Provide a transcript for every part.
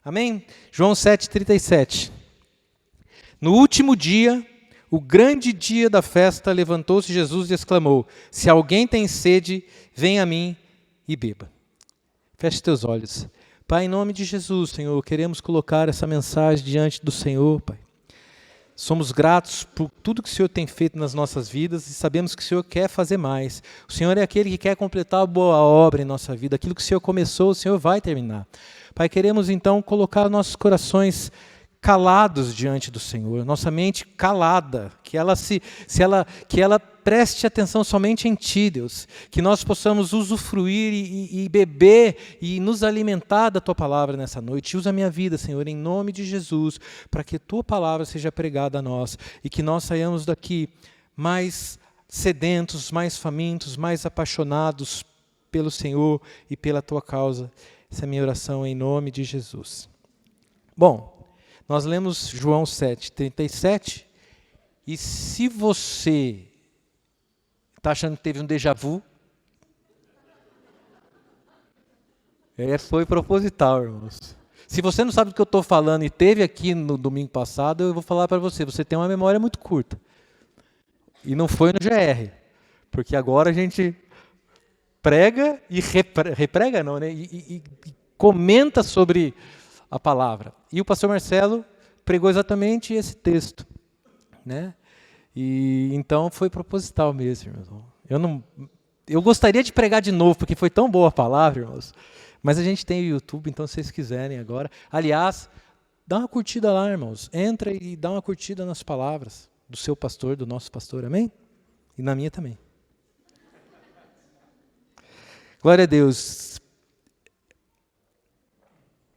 Amém? João 7,37. No último dia, o grande dia da festa, levantou-se Jesus e exclamou: se alguém tem sede, venha a mim e beba. Feche teus olhos. Pai, em nome de Jesus, Senhor, queremos colocar essa mensagem diante do Senhor, Pai. Somos gratos por tudo que o Senhor tem feito nas nossas vidas e sabemos que o Senhor quer fazer mais. O Senhor é aquele que quer completar a boa obra em nossa vida. Aquilo que o Senhor começou, o Senhor vai terminar. Pai, queremos então colocar nossos corações calados diante do Senhor, nossa mente calada, que ela preste atenção somente em Ti, Deus, que nós possamos usufruir e beber e nos alimentar da Tua palavra nessa noite. Usa a minha vida, Senhor, em nome de Jesus, para que Tua palavra seja pregada a nós e que nós saiamos daqui mais sedentos, mais famintos, mais apaixonados pelo Senhor e pela Tua causa. Essa é a minha oração em nome de Jesus. Bom, nós lemos João 7,37, e se você está achando que teve um déjà vu, foi proposital, irmãos. Se você não sabe do que eu estou falando e teve aqui no domingo passado, eu vou falar para você, você tem uma memória muito curta. E não foi no GR, porque agora a gente prega e reprega não, né? E comenta sobre a palavra. E o pastor Marcelo pregou exatamente esse texto, né? E então foi proposital mesmo, irmãos. Eu gostaria de pregar de novo, porque foi tão boa a palavra, irmãos. Mas a gente tem o YouTube, então se vocês quiserem agora. Aliás, dá uma curtida lá, irmãos. Entra e dá uma curtida nas palavras do seu pastor, do nosso pastor, amém? E na minha também. Glória a Deus.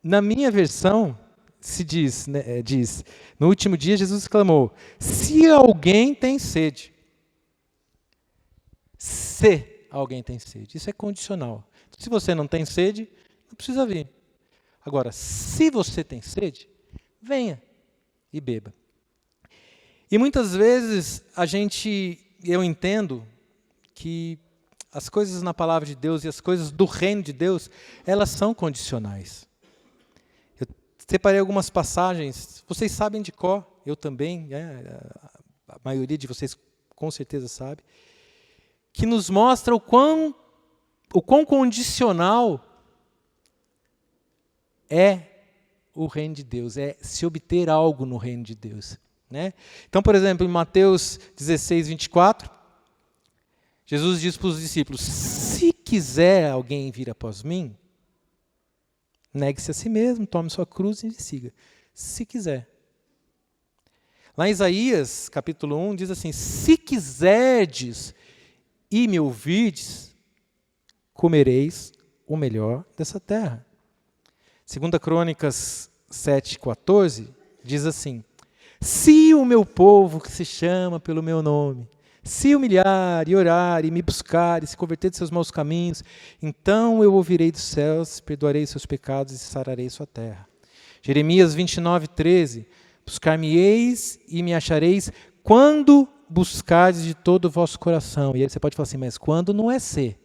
Na minha versão, se diz, né, diz, no último dia Jesus exclamou, se alguém tem sede. Se alguém tem sede. Isso é condicional. Se você não tem sede, não precisa vir. Agora, se você tem sede, venha e beba. E muitas vezes eu entendo que as coisas na palavra de Deus e as coisas do reino de Deus, elas são condicionais. Eu separei algumas passagens, vocês sabem de cor, eu também, a maioria de vocês com certeza sabe, que nos mostra o quão condicional é o reino de Deus, é se obter algo no reino de Deus. Né? Então, por exemplo, em Mateus 16, 24, Jesus diz para os discípulos, se quiser alguém vir após mim, negue-se a si mesmo, tome sua cruz e me siga. Se quiser. Lá em Isaías, capítulo 1, diz assim, se quiserdes e me ouvirdes, comereis o melhor dessa terra. 2 Crônicas 7,14, diz assim, se o meu povo que se chama pelo meu nome, se humilhar e orar e me buscar e se converter de seus maus caminhos, então eu ouvirei dos céus, perdoarei seus pecados e sararei sua terra. Jeremias 29, 13, buscar-me-eis e me achareis quando buscardes de todo o vosso coração. E aí você pode falar assim, mas quando não é ser?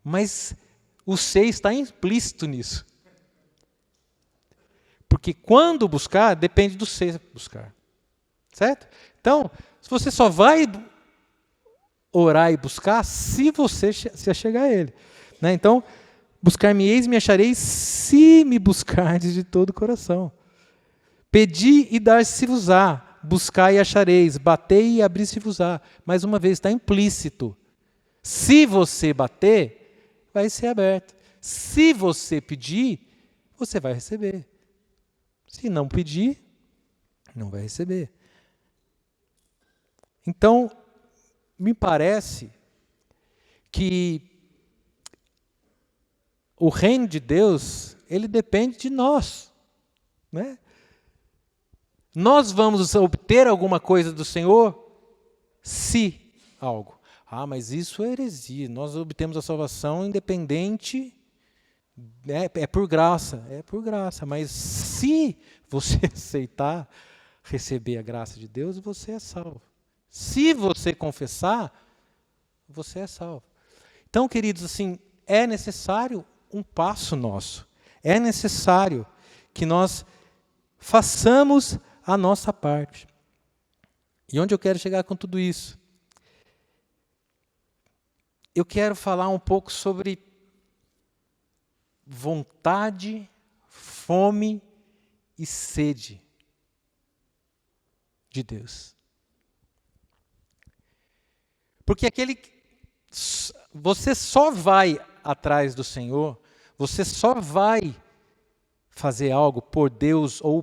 Mas o ser está implícito nisso. Porque quando buscar, depende do ser buscar. Certo? Então, você só vai orar e buscar se você se achegar a Ele. Né? Então, buscar-me-eis e me achareis se me buscardes de todo o coração. Pedi e dar-se-vos-á, buscai e achareis, batei e abrir-se-vos-á. Mais uma vez, está implícito. Se você bater, vai ser aberto. Se você pedir, você vai receber. Se não pedir, não vai receber. Então, me parece que o reino de Deus, ele depende de nós. Né? Nós vamos obter alguma coisa do Senhor se algo. Ah, mas isso é heresia. Nós obtemos a salvação independente, é por graça, mas se você aceitar receber a graça de Deus, você é salvo. Se você confessar, você é salvo. Então, queridos, assim, é necessário um passo nosso. é necessário que nós façamos a nossa parte. E onde eu quero chegar com tudo isso? Eu quero falar um pouco sobre vontade, fome e sede de Deus. Porque você só vai atrás do Senhor, você só vai fazer algo por Deus ou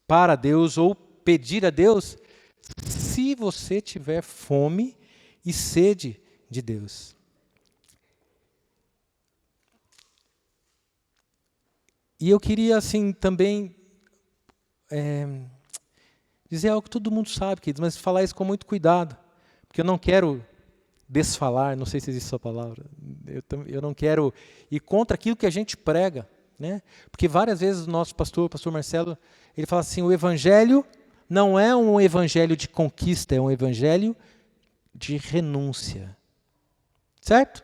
para Deus ou pedir a Deus se você tiver fome e sede de Deus. E eu queria, assim, também dizer algo que todo mundo sabe, queridos, mas falar isso com muito cuidado, porque eu não quero desfalar, não sei se existe essa palavra, eu não quero ir contra aquilo que a gente prega, né? Porque várias vezes o nosso pastor Marcelo, ele fala assim, o evangelho não é um evangelho de conquista, é um evangelho de renúncia. Certo?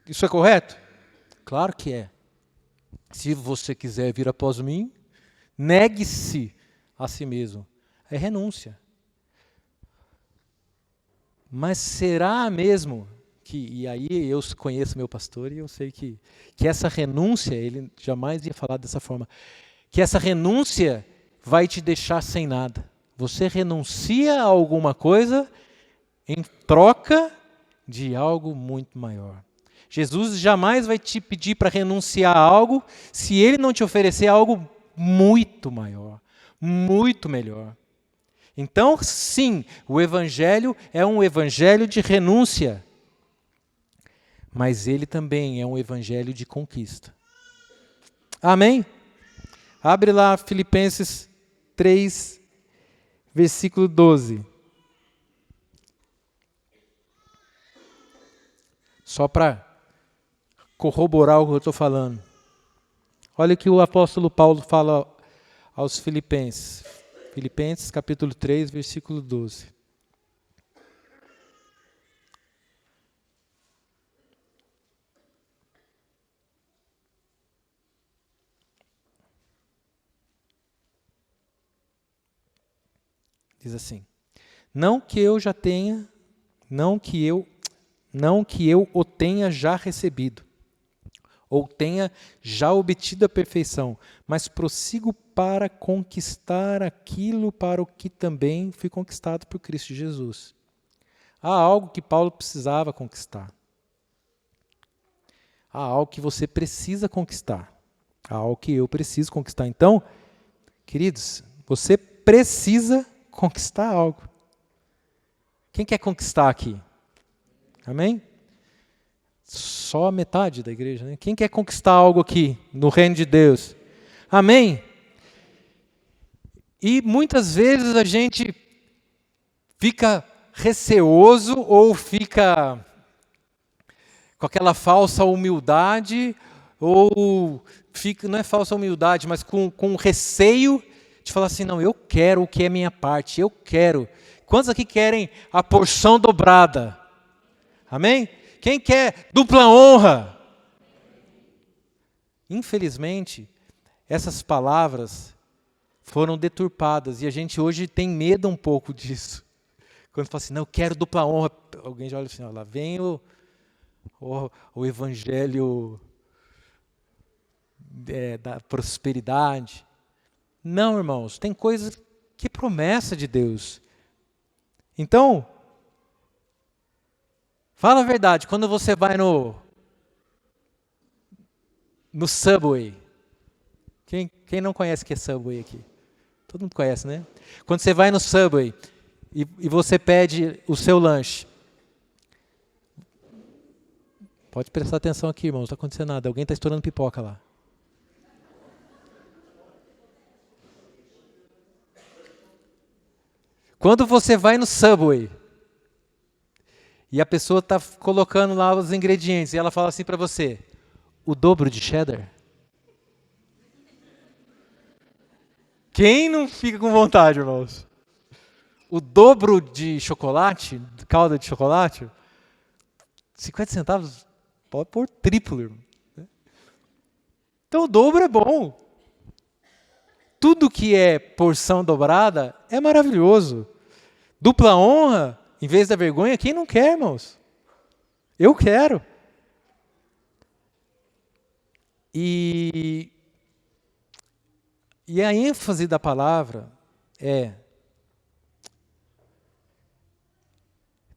Isso é correto? Claro que é. Se você quiser vir após mim, negue-se a si mesmo. É renúncia. Mas será mesmo que, e aí eu conheço meu pastor e eu sei que essa renúncia, ele jamais ia falar dessa forma, que essa renúncia vai te deixar sem nada. Você renuncia a alguma coisa em troca de algo muito maior. Jesus jamais vai te pedir para renunciar a algo se ele não te oferecer algo muito maior, muito melhor. Então, sim, o evangelho é um evangelho de renúncia, mas ele também é um evangelho de conquista. Amém? Abre lá Filipenses 3, versículo 12. Só para corroborar o que eu estou falando. Olha o que o apóstolo Paulo fala aos Filipenses. Filipenses capítulo 3, versículo 12. Diz assim: não que eu o tenha já recebido, ou tenha já obtido a perfeição, mas prossigo para conquistar aquilo para o que também fui conquistado por Cristo Jesus. Há algo que Paulo precisava conquistar. Há algo que você precisa conquistar. Há algo que eu preciso conquistar. Então, queridos, você precisa conquistar algo. Quem quer conquistar aqui? Amém? Só a metade da igreja, né? Quem quer conquistar algo aqui no reino de Deus? Amém? E muitas vezes a gente fica receoso ou fica com aquela falsa humildade, ou fica, não é falsa humildade, mas com receio de falar assim, não, eu quero o que é minha parte, eu quero. Quantos aqui querem a porção dobrada? Amém? Quem quer dupla honra? Infelizmente, essas palavras foram deturpadas e a gente hoje tem medo um pouco disso. Quando fala assim, não, eu quero dupla honra, alguém já olha assim, ó, lá vem o evangelho da prosperidade. Não, irmãos, tem coisas que é promessa de Deus. Então, fala a verdade, quando você vai no Subway, quem não conhece o que é Subway aqui? Todo mundo conhece, né? Quando você vai no Subway e você pede o seu lanche, pode prestar atenção aqui, irmão, não está acontecendo nada, alguém está estourando pipoca lá. Quando você vai no Subway e a pessoa está colocando lá os ingredientes e ela fala assim para você, o dobro de cheddar? Quem não fica com vontade, irmãos? O dobro de chocolate, calda de chocolate, 50 centavos, pode pôr triplo, irmão. Então o dobro é bom. Tudo que é porção dobrada é maravilhoso. Dupla honra, em vez da vergonha, quem não quer, irmãos? Eu quero. E a ênfase da palavra é: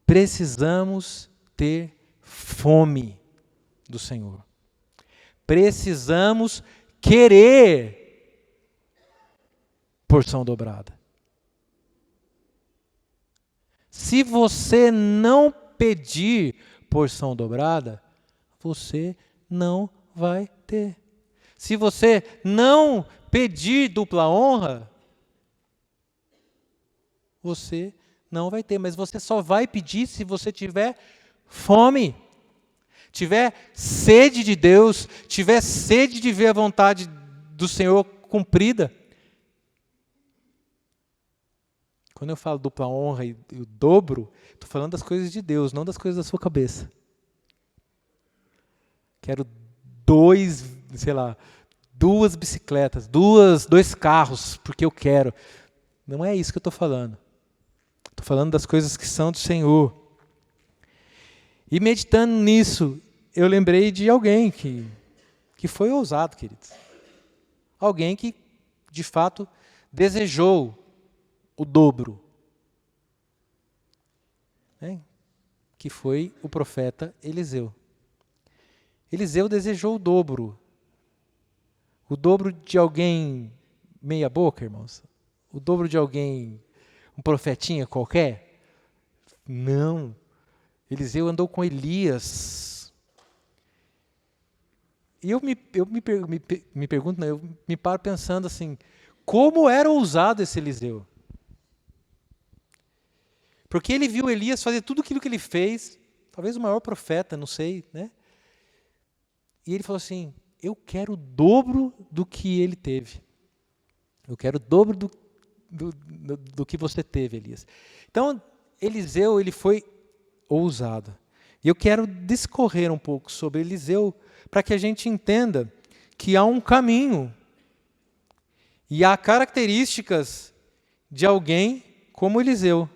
precisamos ter fome do Senhor. Precisamos querer porção dobrada. Se você não pedir porção dobrada, você não vai ter. Se você não pedir dupla honra, você não vai ter. Mas você só vai pedir se você tiver fome, tiver sede de Deus, tiver sede de ver a vontade do Senhor cumprida. Quando eu falo dupla honra e o dobro, estou falando das coisas de Deus, não das coisas da sua cabeça. Quero duas bicicletas, dois carros, porque eu quero. Não é isso que eu estou falando. Estou falando das coisas que são do Senhor. E meditando nisso, eu lembrei de alguém que foi ousado, queridos. Alguém que, de fato, desejou o dobro. Que foi o profeta Eliseu. Eliseu desejou o dobro. O dobro de alguém meia boca, irmãos? O dobro de alguém, um profetinha qualquer? Não. Eliseu andou com Elias. E eu me pergunto, eu me paro pensando assim, como era ousado esse Eliseu? Porque ele viu Elias fazer tudo aquilo que ele fez, talvez o maior profeta, não sei, né? E ele falou assim, eu quero o dobro do que ele teve. Eu quero o dobro do que você teve, Elias. Então, Eliseu, ele foi ousado. E eu quero discorrer um pouco sobre Eliseu, para que a gente entenda que há um caminho e há características de alguém como Eliseu.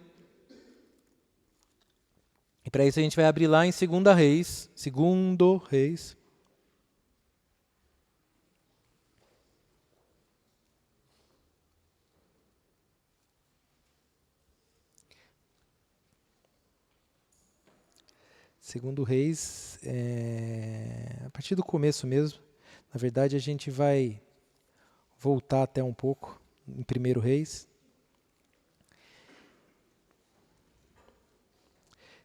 E para isso a gente vai abrir lá em 2 Reis. Segundo Reis, a partir do começo mesmo. Na verdade, a gente vai voltar até um pouco em 1 Reis.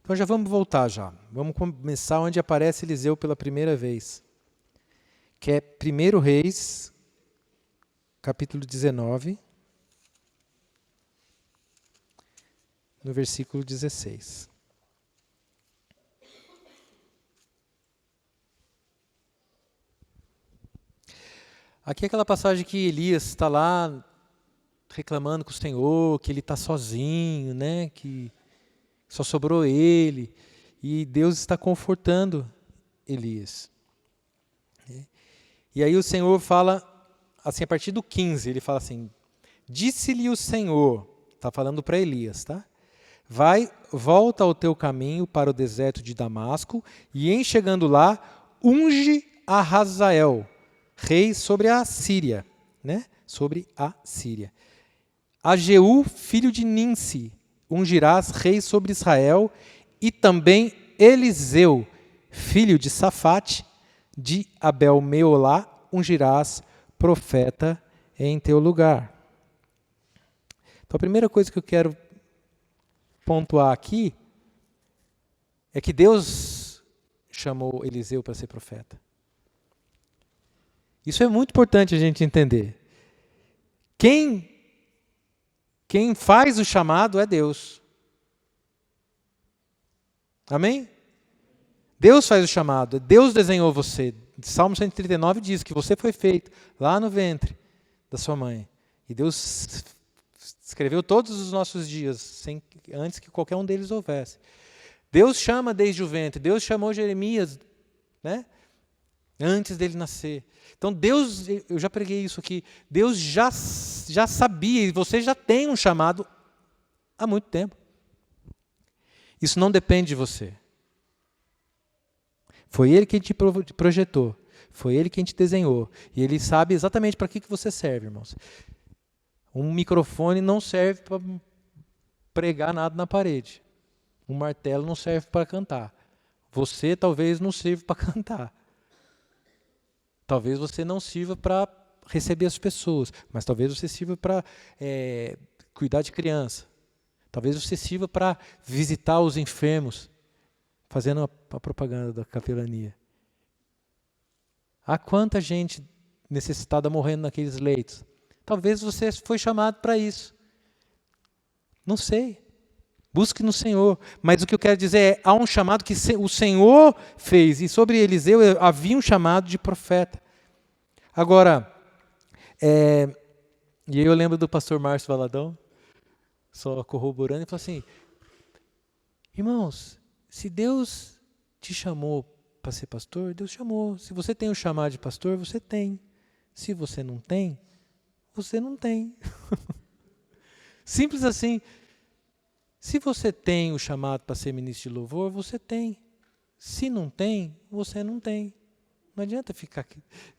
Então já vamos voltar já. Vamos começar onde aparece Eliseu pela primeira vez. Que é 1 Reis, capítulo 19, no versículo 16. Aqui é aquela passagem que Elias está lá reclamando com o Senhor, que ele está sozinho, né? Que só sobrou ele, e Deus está confortando Elias. E aí o Senhor fala, assim, a partir do 15, ele fala assim, disse-lhe o Senhor, está falando para Elias, tá? Volta ao teu caminho para o deserto de Damasco, e em chegando lá, unge a Hazael, rei sobre a Síria, né? Sobre a Síria. A Jeú, filho de Ninsi, ungirás rei sobre Israel, e também Eliseu, filho de Safate, de Abel-Meolá, ungirás profeta em teu lugar. Então a primeira coisa que eu quero pontuar aqui é que Deus chamou Eliseu para ser profeta. Isso é muito importante a gente entender. Quem faz o chamado é Deus. Amém? Deus faz o chamado, Deus desenhou você. Salmo 139 diz que você foi feito lá no ventre da sua mãe. E Deus escreveu todos os nossos dias, antes que qualquer um deles houvesse. Deus chama desde o ventre, Deus chamou Jeremias, né? antes dele nascer. Então Deus, eu já preguei isso aqui, Deus já sabia, e você já tem um chamado há muito tempo. Isso não depende de você. Foi Ele quem te projetou, foi Ele quem te desenhou, e Ele sabe exatamente para que você serve, irmãos. Um microfone não serve para pregar nada na parede. Um martelo não serve para cantar. Você talvez não sirva para cantar. Talvez você não sirva para receber as pessoas, mas talvez você sirva para cuidar de criança. Talvez você sirva para visitar os enfermos, fazendo a propaganda da capelania. Há quanta gente necessitada morrendo naqueles leitos. Talvez você foi chamado para isso. Não sei. Busque no Senhor. Mas o que eu quero dizer é, há um chamado que o Senhor fez. E sobre Eliseu havia um chamado de profeta. Agora, e aí eu lembro do pastor Márcio Valadão, só corroborando, e falou assim, irmãos, se Deus te chamou para ser pastor, Deus chamou. Se você tem o chamado de pastor, você tem. Se você não tem, você não tem. Simples assim. Se você tem o chamado para ser ministro de louvor, você tem. Se não tem, você não tem. Não adianta ficar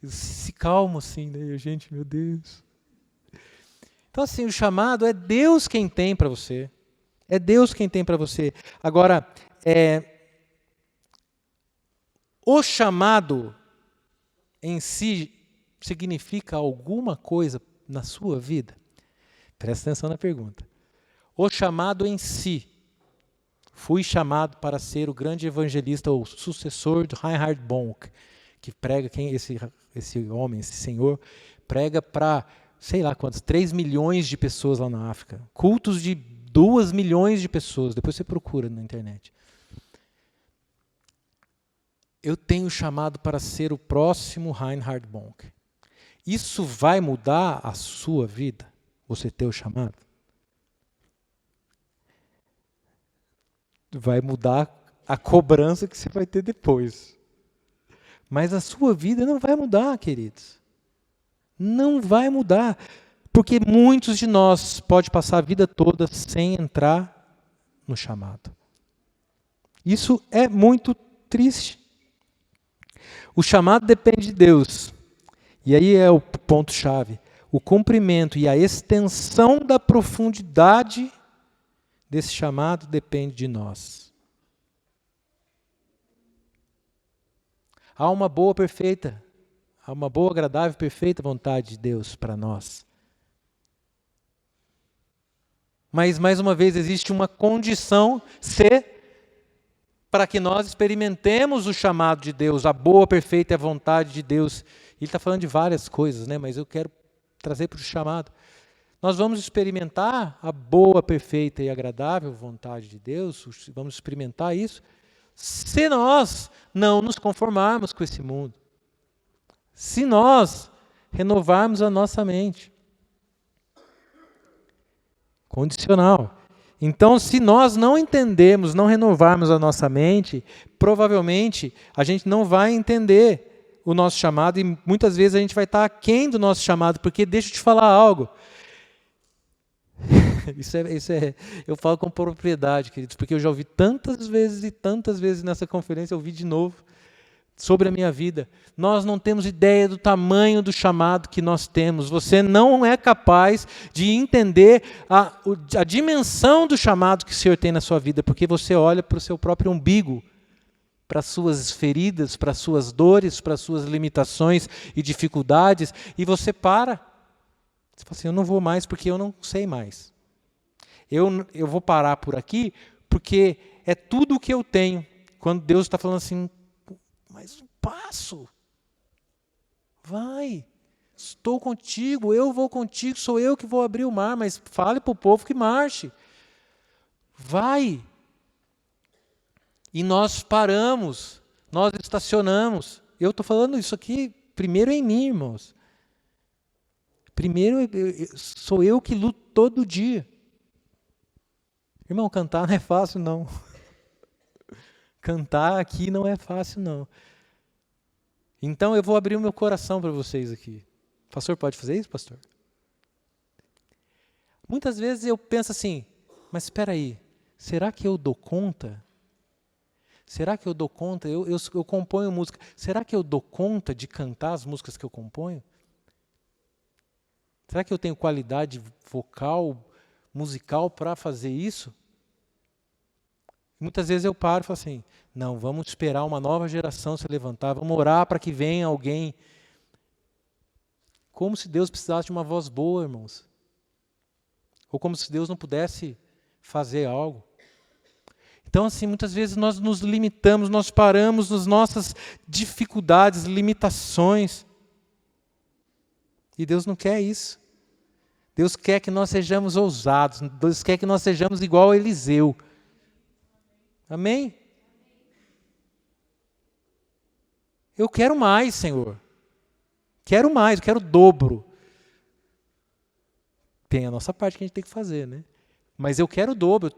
se calmo assim, né? Gente, meu Deus. Então assim, o chamado é Deus quem tem para você. É Deus quem tem para você. Agora, o chamado em si significa alguma coisa na sua vida? Presta atenção na pergunta. O chamado em si. Fui chamado para ser o grande evangelista, o sucessor de Reinhard Bonk, que prega, esse homem, esse senhor, prega para, sei lá quantos, 3 milhões de pessoas lá na África. Cultos de 2 milhões de pessoas. Depois você procura na internet. Eu tenho chamado para ser o próximo Reinhard Bonk. Isso vai mudar a sua vida? Você ter o chamado? Vai mudar a cobrança que você vai ter depois. Mas a sua vida não vai mudar, queridos. Não vai mudar. Porque muitos de nós podem passar a vida toda sem entrar no chamado. Isso é muito triste. O chamado depende de Deus. E aí é o ponto-chave. O cumprimento e a extensão da profundidade desse chamado depende de nós. Há uma boa, agradável, perfeita vontade de Deus para nós. Mas, mais uma vez, existe uma condição para que nós experimentemos o chamado de Deus, a boa, perfeita vontade de Deus. Ele está falando de várias coisas, né? Mas eu quero trazer para o chamado. Nós vamos experimentar a boa, perfeita e agradável vontade de Deus, vamos experimentar isso, se nós não nos conformarmos com esse mundo. Se nós renovarmos a nossa mente. Condicional. Então, se nós não entendermos, não renovarmos a nossa mente, provavelmente a gente não vai entender o nosso chamado e muitas vezes a gente vai estar aquém do nosso chamado, porque deixa eu te falar algo. Eu falo com propriedade, queridos, porque eu já ouvi tantas vezes nessa conferência, eu ouvi de novo sobre a minha vida. Nós não temos ideia do tamanho do chamado que nós temos. Você não é capaz de entender a dimensão do chamado que o Senhor tem na sua vida, porque você olha para o seu próprio umbigo, para as suas feridas, para as suas dores, para as suas limitações e dificuldades, e você para. Você fala assim, eu não vou mais porque eu não sei mais. Eu vou parar por aqui porque é tudo o que eu tenho. Quando Deus está falando assim, mas um passo. Vai. Estou contigo, eu vou contigo, sou eu que vou abrir o mar, mas fale para o povo que marche. Vai. E nós paramos, nós estacionamos. Eu estou falando isso aqui primeiro em mim, irmãos. Primeiro, sou eu que luto todo dia. Irmão, cantar não é fácil, não. Cantar aqui não é fácil, não. Então eu vou abrir o meu coração para vocês aqui. O pastor pode fazer isso, pastor? Muitas vezes eu penso assim, mas espera aí, será que eu dou conta? Será que eu dou conta? Eu componho música. Será que eu dou conta de cantar as músicas que eu componho? Será que eu tenho qualidade vocal, musical para fazer isso? Muitas vezes eu paro e falo assim, não, vamos esperar uma nova geração se levantar, vamos orar para que venha alguém. Como se Deus precisasse de uma voz boa, irmãos. Ou como se Deus não pudesse fazer algo. Então, assim, muitas vezes nós nos limitamos, nós paramos nas nossas dificuldades, limitações. E Deus não quer isso. Deus quer que nós sejamos ousados. Deus quer que nós sejamos igual a Eliseu. Amém? Eu quero mais, Senhor. Quero mais, eu quero o dobro. Tem a nossa parte que a gente tem que fazer, né? Mas eu quero o dobro.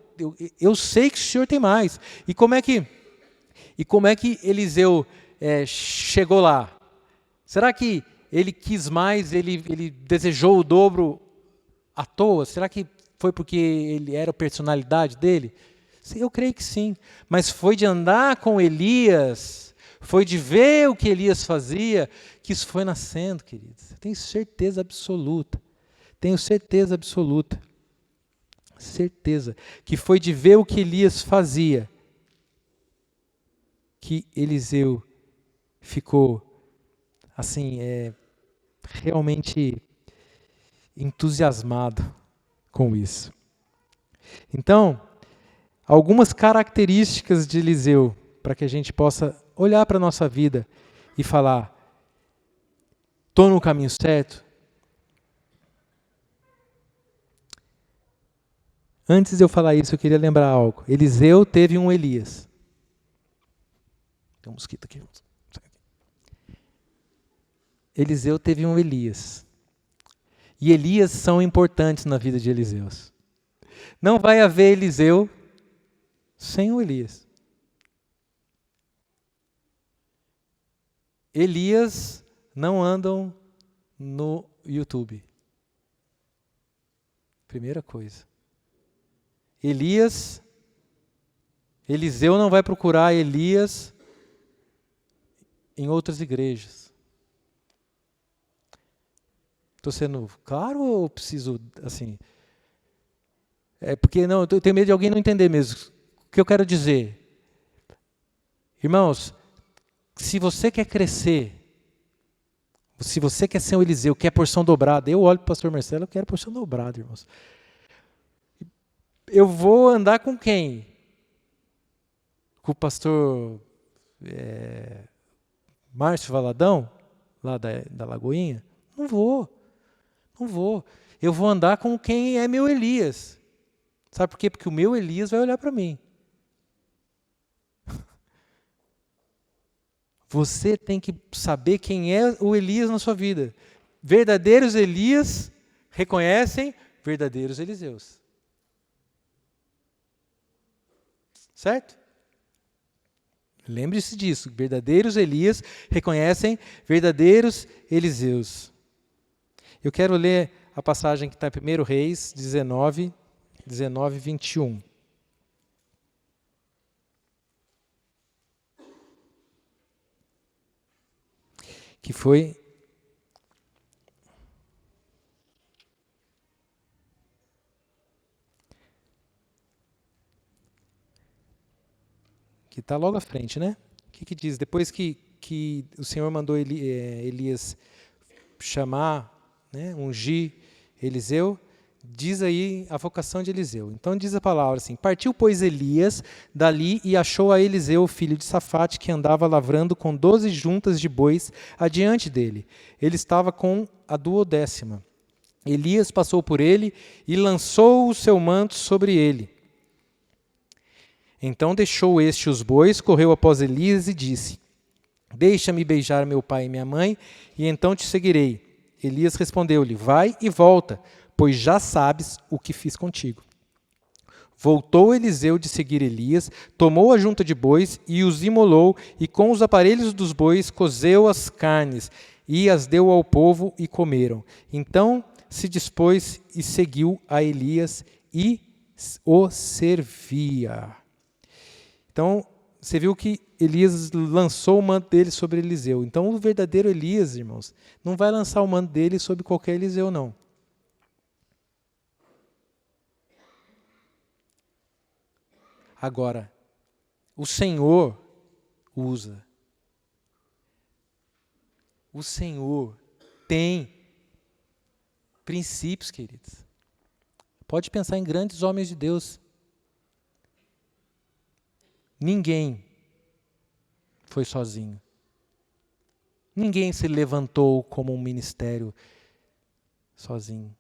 Eu sei que o Senhor tem mais. E como é que Eliseu chegou lá? Será que ele quis mais, ele desejou o dobro à toa? Será que foi porque ele era a personalidade dele? Eu creio que sim. Mas foi de andar com Elias, foi de ver o que Elias fazia, que isso foi nascendo, queridos. Eu tenho certeza absoluta. Tenho certeza absoluta. Certeza. Que foi de ver o que Elias fazia, que Eliseu ficou, assim, realmente entusiasmado com isso. Então, algumas características de Eliseu, para que a gente possa olhar para a nossa vida e falar, estou no caminho certo? Antes de eu falar isso, eu queria lembrar algo. Eliseu teve um Elias. Tem um mosquito aqui. Eliseu teve um Elias. E Elias são importantes na vida de Eliseus. Não vai haver Eliseu sem o Elias. Elias não andam no YouTube. Primeira coisa. Eliseu não vai procurar Elias em outras igrejas. Estou sendo claro ou preciso, assim... porque não, eu tenho medo de alguém não entender mesmo. O que eu quero dizer? Irmãos, se você quer crescer, se você quer ser um Eliseu, quer porção dobrada, eu olho para o pastor Marcelo, eu quero porção dobrada, irmãos. Eu vou andar com quem? Com o pastor Márcio Valadão, lá da Lagoinha? Não vou. Eu vou andar com quem é meu Elias. Sabe por quê? Porque o meu Elias vai olhar para mim. Você tem que saber quem é o Elias na sua vida. Verdadeiros Elias reconhecem verdadeiros Eliseus. Certo? Lembre-se disso. Verdadeiros Elias reconhecem verdadeiros Eliseus. Eu quero ler a passagem que está em 1 Reis 19, 21. Que foi... que está logo à frente, né? O que diz? Depois que o Senhor mandou Elias chamar, né, ungir Eliseu, diz aí a vocação de Eliseu. Então diz a palavra assim, partiu, pois, Elias dali e achou a Eliseu, filho de Safate, que andava lavrando com 12 juntas de bois adiante dele. Ele estava com a 12ª. Elias passou por ele e lançou o seu manto sobre ele. Então deixou este os bois, correu após Elias e disse, deixa-me beijar meu pai e minha mãe, e então te seguirei. Elias respondeu-lhe, vai e volta, pois já sabes o que fiz contigo. Voltou Eliseu de seguir Elias, tomou a junta de bois e os imolou, e com os aparelhos dos bois cozeu as carnes, e as deu ao povo, e comeram. Então se dispôs e seguiu a Elias, e o servia. Então, você viu que Elias lançou o manto dele sobre Eliseu. Então, o verdadeiro Elias, irmãos, não vai lançar o manto dele sobre qualquer Eliseu, não. Agora, o Senhor usa. O Senhor tem princípios, queridos. Pode pensar em grandes homens de Deus. Ninguém foi sozinho. Ninguém se levantou como um ministério sozinho.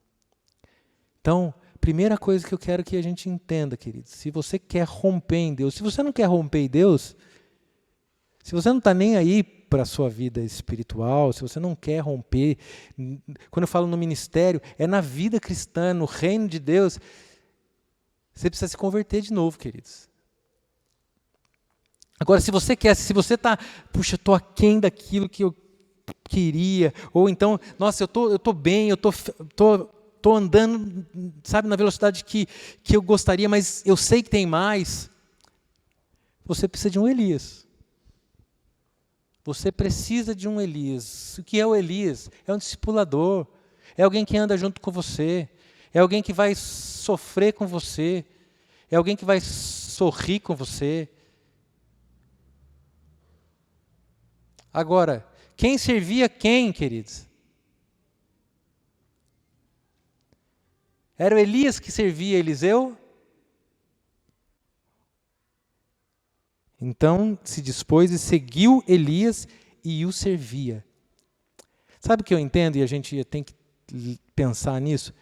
Então, primeira coisa que eu quero que a gente entenda, queridos, se você quer romper em Deus, se você não quer romper em Deus, se você não está nem aí para a sua vida espiritual, se você não quer romper, quando eu falo no ministério, é na vida cristã, no reino de Deus, você precisa se converter de novo, queridos. Agora, se você quer, se você está, puxa, eu estou aquém daquilo que eu queria, ou então, nossa, eu estou bem, eu estou andando, sabe, na velocidade que eu gostaria, mas eu sei que tem mais. Você precisa de um Elias. Você precisa de um Elias. O que é o Elias? É um discipulador. É alguém que anda junto com você. É alguém que vai sofrer com você. É alguém que vai sorrir com você. Agora, quem servia quem, queridos? Era o Elias que servia Eliseu? Então se dispôs e seguiu Elias e o servia. Sabe o que eu entendo e a gente tem que pensar nisso?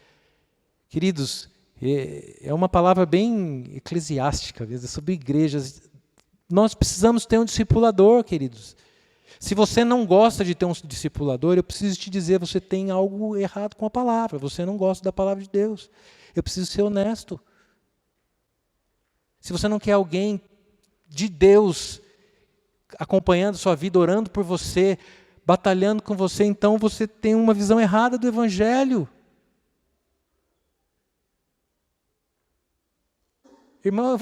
Queridos, é uma palavra bem eclesiástica, sobre igrejas. Nós precisamos ter um discipulador, queridos. Se você não gosta de ter um discipulador, eu preciso te dizer, você tem algo errado com a palavra, você não gosta da palavra de Deus. Eu preciso ser honesto. Se você não quer alguém de Deus acompanhando sua vida, orando por você, batalhando com você, então você tem uma visão errada do Evangelho. Irmão,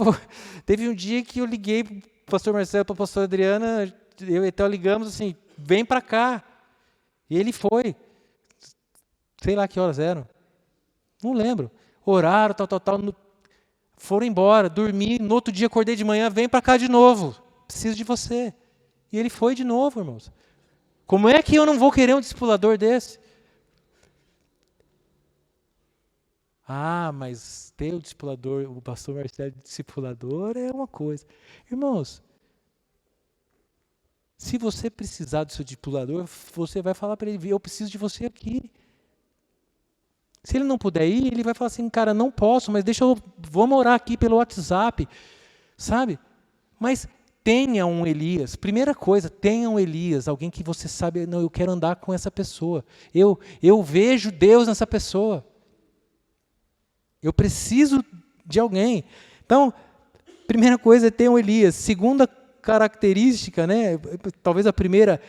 teve um dia que eu liguei para o pastor Marcelo, para a pastora Adriana, eu e Etel ligamos assim, vem para cá. E ele foi. Sei lá que horas eram. Não lembro. Oraram, tal. Foram embora, dormi. No outro dia acordei de manhã, vem para cá de novo. Preciso de você. E ele foi de novo, irmãos. Como é que eu não vou querer um discipulador desse? Ah, mas ter o discipulador, o pastor Marcelo de discipulador é uma coisa. Irmãos, se você precisar do seu discipulador, você vai falar para ele, eu preciso de você aqui. Se ele não puder ir, ele vai falar assim, cara, não posso, mas vamos orar aqui pelo WhatsApp, sabe? Mas tenha um Elias, primeira coisa, tenha um Elias, alguém que você sabe, não, eu quero andar com essa pessoa. Eu vejo Deus nessa pessoa. Eu preciso de alguém. Então, primeira coisa é ter um Elias. Segunda característica, né, talvez a primeira,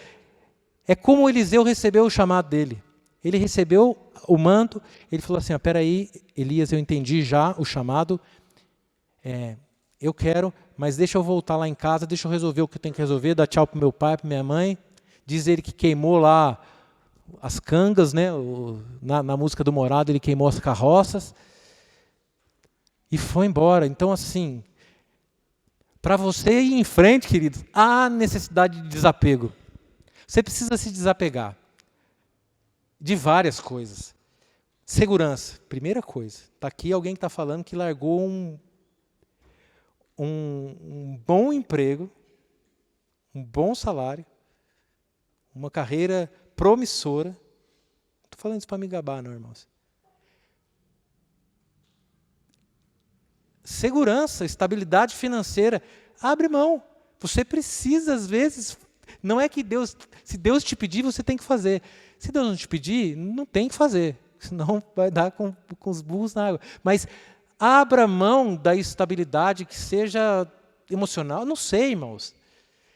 é como Eliseu recebeu o chamado dele. Ele recebeu o manto, ele falou assim, espera aí, Elias, eu entendi já o chamado, eu quero, mas deixa eu voltar lá em casa, deixa eu resolver o que eu tenho que resolver, dar tchau para meu pai, para minha mãe. Diz ele que queimou lá as cangas, né, na música do Morado, ele queimou as carroças e foi embora. Então, assim, para você ir em frente, querido, há necessidade de desapego. Você precisa se desapegar de várias coisas. Segurança, primeira coisa. Está aqui alguém que está falando que largou um bom emprego, um bom salário, uma carreira promissora. Não estou falando isso para me gabar, não, irmãos. Segurança, estabilidade financeira, abre mão. Você precisa, às vezes, não é que Deus, se Deus te pedir, você tem que fazer. Se Deus não te pedir, não tem que fazer, senão vai dar com os burros na água. Mas Abra mão da estabilidade que seja emocional. Não sei, irmãos.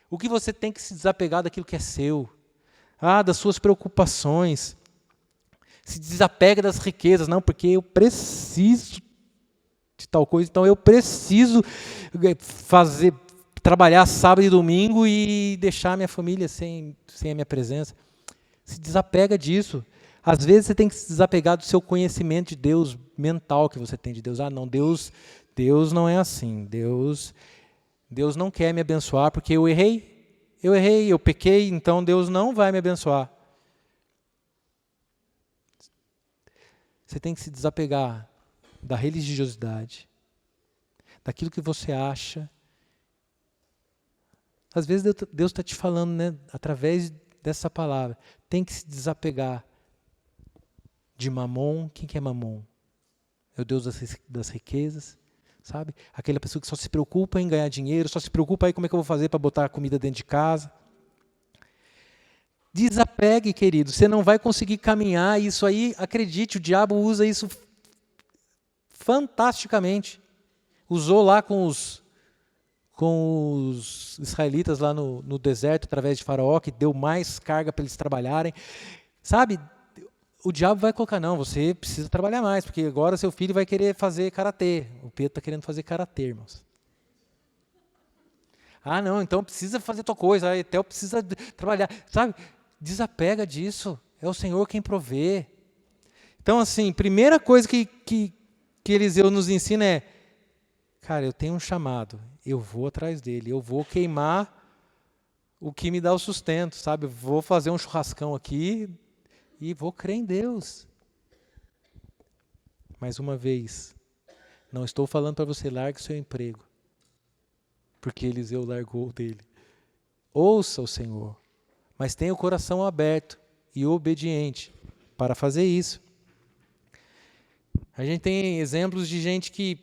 O que você tem que se desapegar daquilo que é seu. Das suas preocupações. Se desapega das riquezas. Não, porque eu preciso de tal coisa. Então eu preciso trabalhar sábado e domingo e deixar minha família sem a minha presença. Se desapega disso. Às vezes você tem que se desapegar do seu conhecimento de Deus mental que você tem de Deus. Não, Deus não é assim. Deus não quer me abençoar porque eu errei, eu pequei, então Deus não vai me abençoar. Você tem que se desapegar da religiosidade, daquilo que você acha. Às vezes Deus está te falando, né, através dessa palavra, tem que se desapegar de Mamon. Quem que é Mamon? É o Deus das riquezas, sabe? Aquela pessoa que só se preocupa em ganhar dinheiro, só se preocupa aí como é que eu vou fazer para botar a comida dentro de casa. Desapegue, querido, você não vai conseguir caminhar, isso aí, acredite, o diabo usa isso fantasticamente. Usou lá com os israelitas lá no deserto, através de Faraó, que deu mais carga para eles trabalharem. Sabe, o diabo vai colocar, não, você precisa trabalhar mais, porque agora seu filho vai querer fazer karatê. O Pedro está querendo fazer karatê, irmãos. Não, então precisa fazer tua coisa, a Etel precisa trabalhar. Sabe, desapega disso, é o Senhor quem provê. Então, assim, primeira coisa que Eliseu nos ensina é, cara, eu tenho um chamado, eu vou atrás dele, eu vou queimar o que me dá o sustento, sabe? Vou fazer um churrascão aqui e vou crer em Deus. Mais uma vez, não estou falando para você, largue seu emprego, porque Eliseu largou o dele. Ouça o Senhor, mas tenha o coração aberto e obediente para fazer isso. A gente tem exemplos de gente que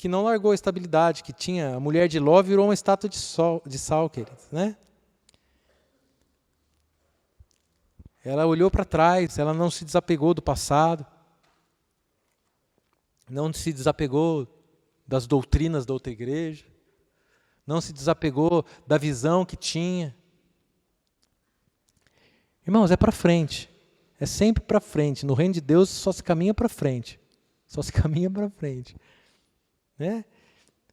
não largou a estabilidade, que tinha a mulher de Ló virou uma estátua de sal, queridos, né? Ela olhou para trás, ela não se desapegou do passado, não se desapegou das doutrinas da outra igreja, não se desapegou da visão que tinha. Irmãos, é para frente, é sempre para frente. No reino de Deus só se caminha para frente, só se caminha para frente, né?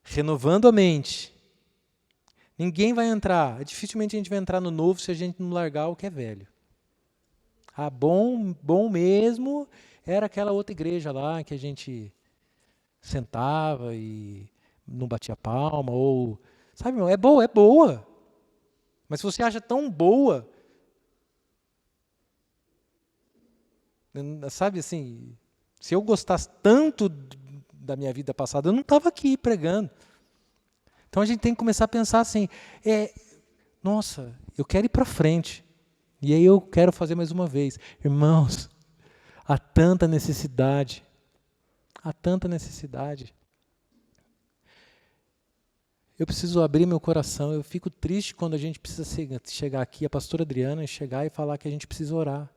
Renovando a mente. Ninguém vai entrar, dificilmente a gente vai entrar no novo se a gente não largar o que é velho. Bom mesmo era aquela outra igreja lá que a gente sentava e não batia palma, ou, sabe, irmão, é boa. Mas se você acha tão boa, sabe assim, se eu gostasse tanto da minha vida passada, eu não estava aqui pregando. Então a gente tem que começar a pensar assim, nossa, eu quero ir para frente. E aí eu quero fazer mais uma vez. Irmãos, há tanta necessidade. Há tanta necessidade. Eu preciso abrir meu coração. Eu fico triste quando a gente precisa chegar aqui, a pastora Adriana, chegar e falar que a gente precisa orar.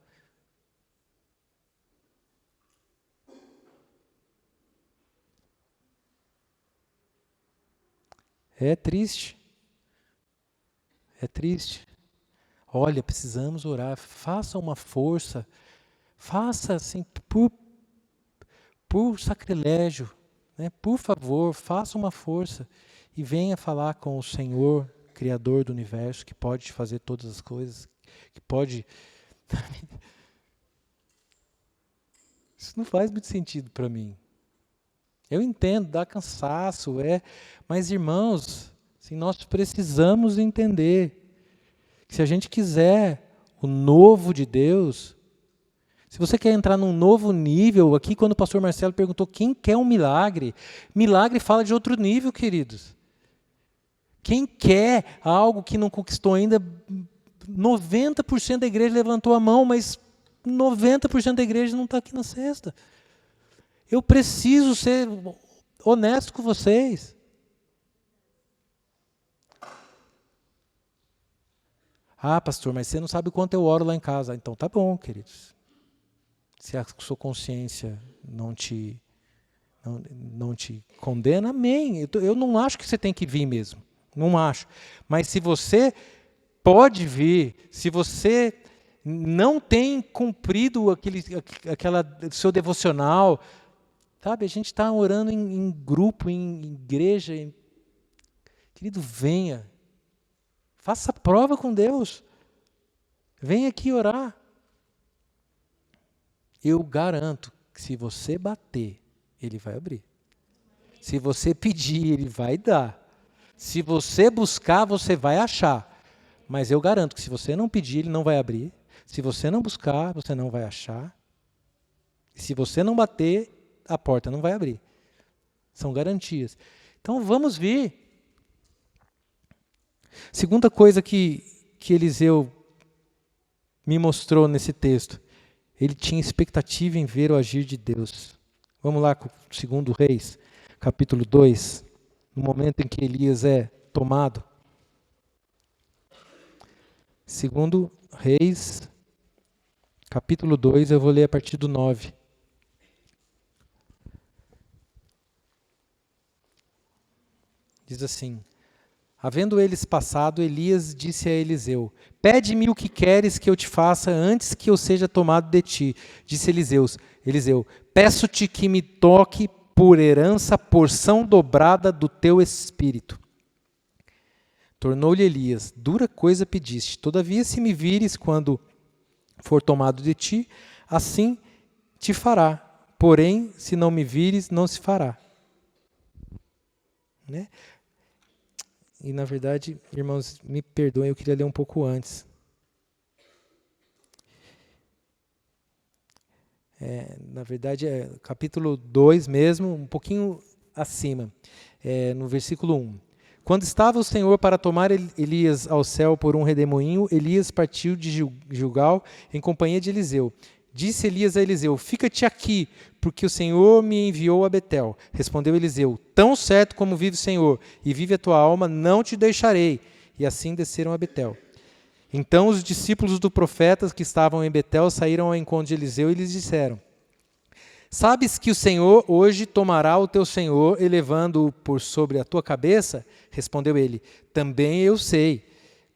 É triste. É triste. Olha, precisamos orar. Faça uma força. Faça assim, por sacrilégio, né? Por favor, faça uma força e venha falar com o Senhor, Criador do universo, que pode fazer todas as coisas, que pode... Isso não faz muito sentido para mim. Eu entendo, dá cansaço, mas irmãos, assim, nós precisamos entender que se a gente quiser o novo de Deus, se você quer entrar num novo nível, aqui quando o pastor Marcelo perguntou quem quer um milagre, milagre fala de outro nível, queridos. Quem quer algo que não conquistou ainda, 90% da igreja levantou a mão, mas 90% da igreja não está aqui na cesta. Eu preciso ser honesto com vocês. Pastor, mas você não sabe o quanto eu oro lá em casa. Então tá bom, queridos. Se a sua consciência não te não te condena, amém. Eu não acho que você tem que vir mesmo. Não acho. Mas se você pode vir, se você não tem cumprido aquela seu devocional, sabe? A gente está orando em grupo, em igreja. Querido, venha. Faça prova com Deus. Venha aqui orar. Eu garanto que se você bater, Ele vai abrir. Se você pedir, Ele vai dar. Se você buscar, você vai achar. Mas eu garanto que se você não pedir, Ele não vai abrir. Se você não buscar, você não vai achar. Se você não bater, a porta não vai abrir. São garantias. Então vamos vir. Segunda coisa que Eliseu me mostrou nesse texto. Ele tinha expectativa em ver o agir de Deus. Vamos lá com o 2 Reis, capítulo 2, no momento em que Elias é tomado. 2 Reis, capítulo 2, eu vou ler a partir do 9. Diz assim: havendo eles passado, Elias disse a Eliseu: pede-me o que queres que eu te faça antes que eu seja tomado de ti. Disse Eliseu: peço-te que me toque por herança a porção dobrada do teu espírito. Tornou-lhe Elias: dura coisa pediste. Todavia, se me vires quando for tomado de ti, assim te fará. Porém, se não me vires, não se fará. Né? E, na verdade, irmãos, me perdoem, eu queria ler um pouco antes. Na verdade, é capítulo 2 mesmo, um pouquinho acima, no versículo 1. Quando estava o Senhor para tomar Elias ao céu por um redemoinho, Elias partiu de Gilgal em companhia de Eliseu. Disse Elias a Eliseu: fica-te aqui, porque o Senhor me enviou a Betel. Respondeu Eliseu: tão certo como vive o Senhor, e vive a tua alma, não te deixarei. E assim desceram a Betel. Então os discípulos do profeta que estavam em Betel saíram ao encontro de Eliseu e lhes disseram: sabes que o Senhor hoje tomará o teu senhor, elevando-o por sobre a tua cabeça? Respondeu ele: também eu sei.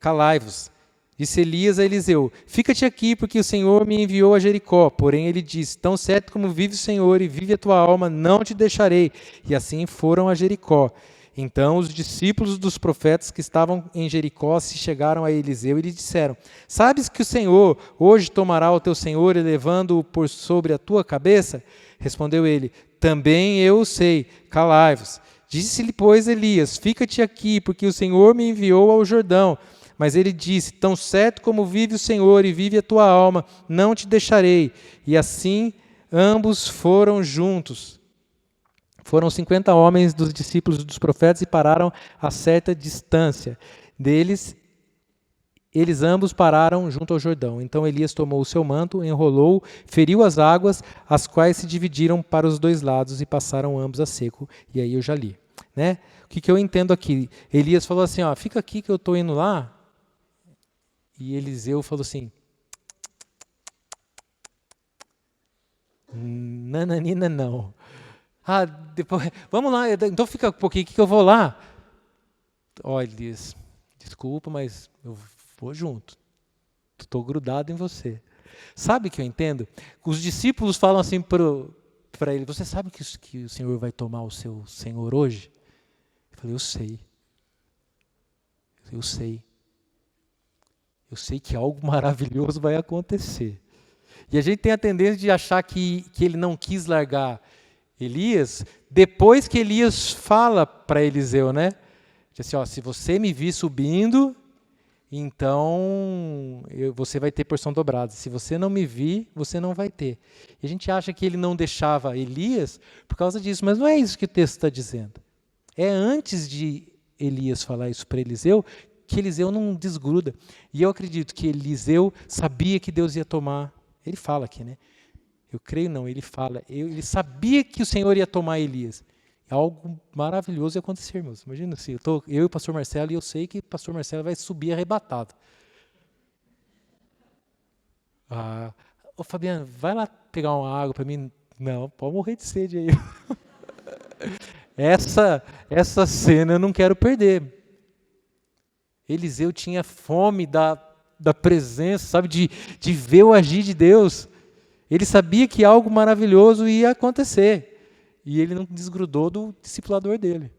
Calai-vos. Disse Elias a Eliseu: fica-te aqui, porque o Senhor me enviou a Jericó. Porém ele disse: tão certo como vive o Senhor e vive a tua alma, não te deixarei. E assim foram a Jericó. Então os discípulos dos profetas que estavam em Jericó se chegaram a Eliseu e lhe disseram: sabes que o Senhor hoje tomará o teu senhor, elevando-o por sobre a tua cabeça? Respondeu ele: também eu sei. Calai-vos. Disse-lhe, pois, Elias: fica-te aqui, porque o Senhor me enviou ao Jordão. Mas ele disse: tão certo como vive o Senhor e vive a tua alma, não te deixarei. E assim ambos foram juntos. Foram 50 homens dos discípulos dos profetas e pararam a certa distância deles. Eles ambos pararam junto ao Jordão. Então Elias tomou o seu manto, enrolou, feriu as águas, as quais se dividiram para os dois lados e passaram ambos a seco. E aí eu já li. Né? O que eu entendo aqui? Elias falou assim: ó, fica aqui que eu estou indo lá. E Eliseu falou assim: nananina não. Depois, vamos lá, então fica um pouquinho que eu vou lá. Olha, Elias, desculpa, mas eu vou junto. Estou grudado em você. Sabe o que eu entendo? Os discípulos falam assim para ele: você sabe que o Senhor vai tomar o seu Senhor hoje? Eu falei: eu sei. Eu sei. Eu sei que algo maravilhoso vai acontecer. E a gente tem a tendência de achar que ele não quis largar Elias, depois que Elias fala para Eliseu, né? Diz assim: ó, se você me vir subindo, então você vai ter porção dobrada. Se você não me vir, você não vai ter. E a gente acha que ele não deixava Elias por causa disso, mas não é isso que o texto está dizendo. É antes de Elias falar isso para Eliseu, que Eliseu não desgruda. E eu acredito que Eliseu sabia que Deus ia tomar. Ele fala aqui, né? Eu creio não, ele fala. Ele sabia que o Senhor ia tomar Elias. Algo maravilhoso ia acontecer, irmãos. Imagina se eu e o pastor Marcelo, e eu sei que o pastor Marcelo vai subir arrebatado. Ô Fabiano, vai lá pegar uma água para mim. Não, pode morrer de sede aí. Essa cena eu não quero perder. Eliseu tinha fome da presença, sabe, de ver o agir de Deus. Ele sabia que algo maravilhoso ia acontecer. E ele não desgrudou do discipulador dele,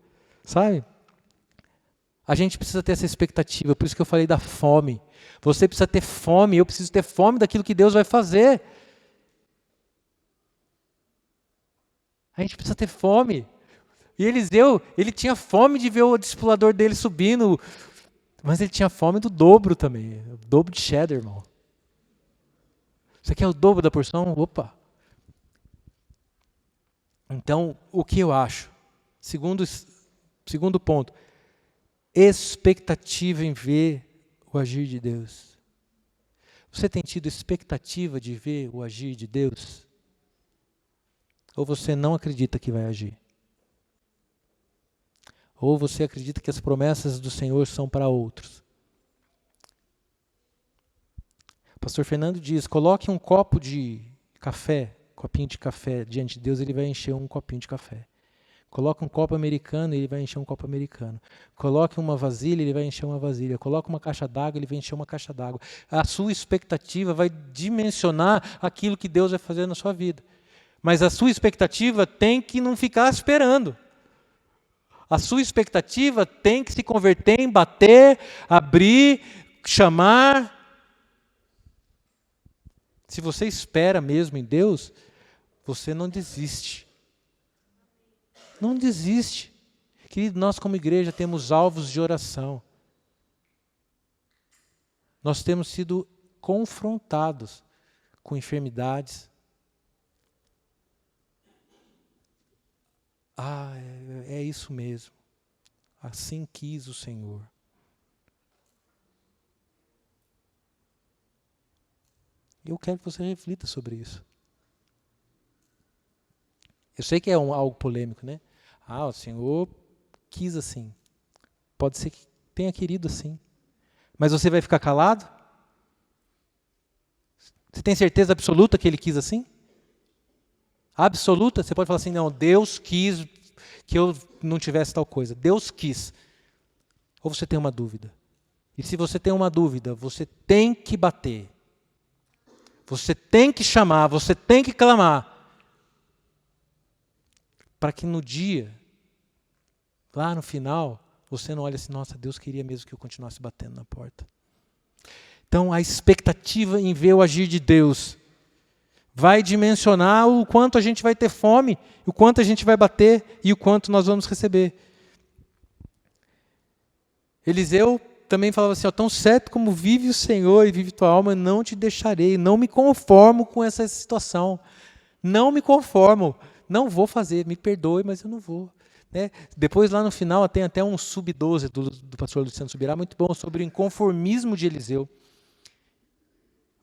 sabe? A gente precisa ter essa expectativa, por isso que eu falei da fome. Você precisa ter fome, eu preciso ter fome daquilo que Deus vai fazer. A gente precisa ter fome. E Eliseu, ele tinha fome de ver o discipulador dele subindo, mas ele tinha fome do dobro também, o dobro de cheddar, irmão. Você quer o dobro da porção? Opa! Então, o que eu acho? Segundo ponto, expectativa em ver o agir de Deus. Você tem tido expectativa de ver o agir de Deus? Ou você não acredita que vai agir? Ou você acredita que as promessas do Senhor são para outros? O pastor Fernando diz, coloque um copo de café, copinho de café diante de Deus, ele vai encher um copinho de café. Coloque um copo americano, ele vai encher um copo americano. Coloque uma vasilha, ele vai encher uma vasilha. Coloque uma caixa d'água, ele vai encher uma caixa d'água. A sua expectativa vai dimensionar aquilo que Deus vai fazer na sua vida. Mas a sua expectativa tem que não ficar esperando. A sua expectativa tem que se converter em bater, abrir, chamar. Se você espera mesmo em Deus, você não desiste. Não desiste. Querido, nós como igreja temos alvos de oração. Nós temos sido confrontados com enfermidades. É isso mesmo. Assim quis o Senhor. Eu quero que você reflita sobre isso. Eu sei que é algo polêmico, né? O Senhor quis assim. Pode ser que tenha querido assim. Mas você vai ficar calado? Você tem certeza absoluta que Ele quis assim? Absoluta? Você pode falar assim, não, Deus quis que eu não tivesse tal coisa. Deus quis. Ou você tem uma dúvida? E se você tem uma dúvida, você tem que bater. Você tem que chamar, você tem que clamar. Para que no dia, lá no final, você não olhe assim, nossa, Deus queria mesmo que eu continuasse batendo na porta. Então, a expectativa em ver o agir de Deus vai dimensionar o quanto a gente vai ter fome, o quanto a gente vai bater e o quanto nós vamos receber. Eliseu também falava assim, tão certo como vive o Senhor e vive tua alma, eu não te deixarei, não me conformo com essa situação. Não me conformo, não vou fazer, me perdoe, mas eu não vou. Né? Depois, lá no final, tem até um sub-12 do pastor Luciano Subirá, muito bom, sobre o inconformismo de Eliseu.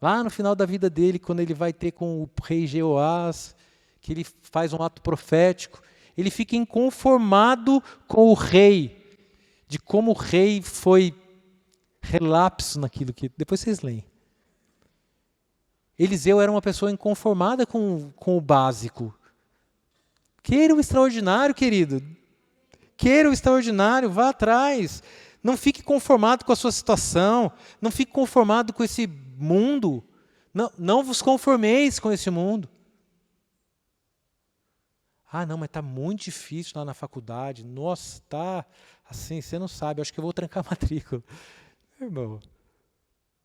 Lá no final da vida dele, quando ele vai ter com o rei Jeoás, que ele faz um ato profético, ele fica inconformado com o rei, de como o rei foi relapso naquilo que... Depois vocês leem. Eliseu era uma pessoa inconformada com o básico. Queira o extraordinário, querido. Queira o extraordinário, vá atrás. Não fique conformado com a sua situação. Não fique conformado com esse mundo. Não vos conformeis com esse mundo. Não, mas está muito difícil lá na faculdade. Nossa, está assim, você não sabe. Acho que eu vou trancar a matrícula. Irmão,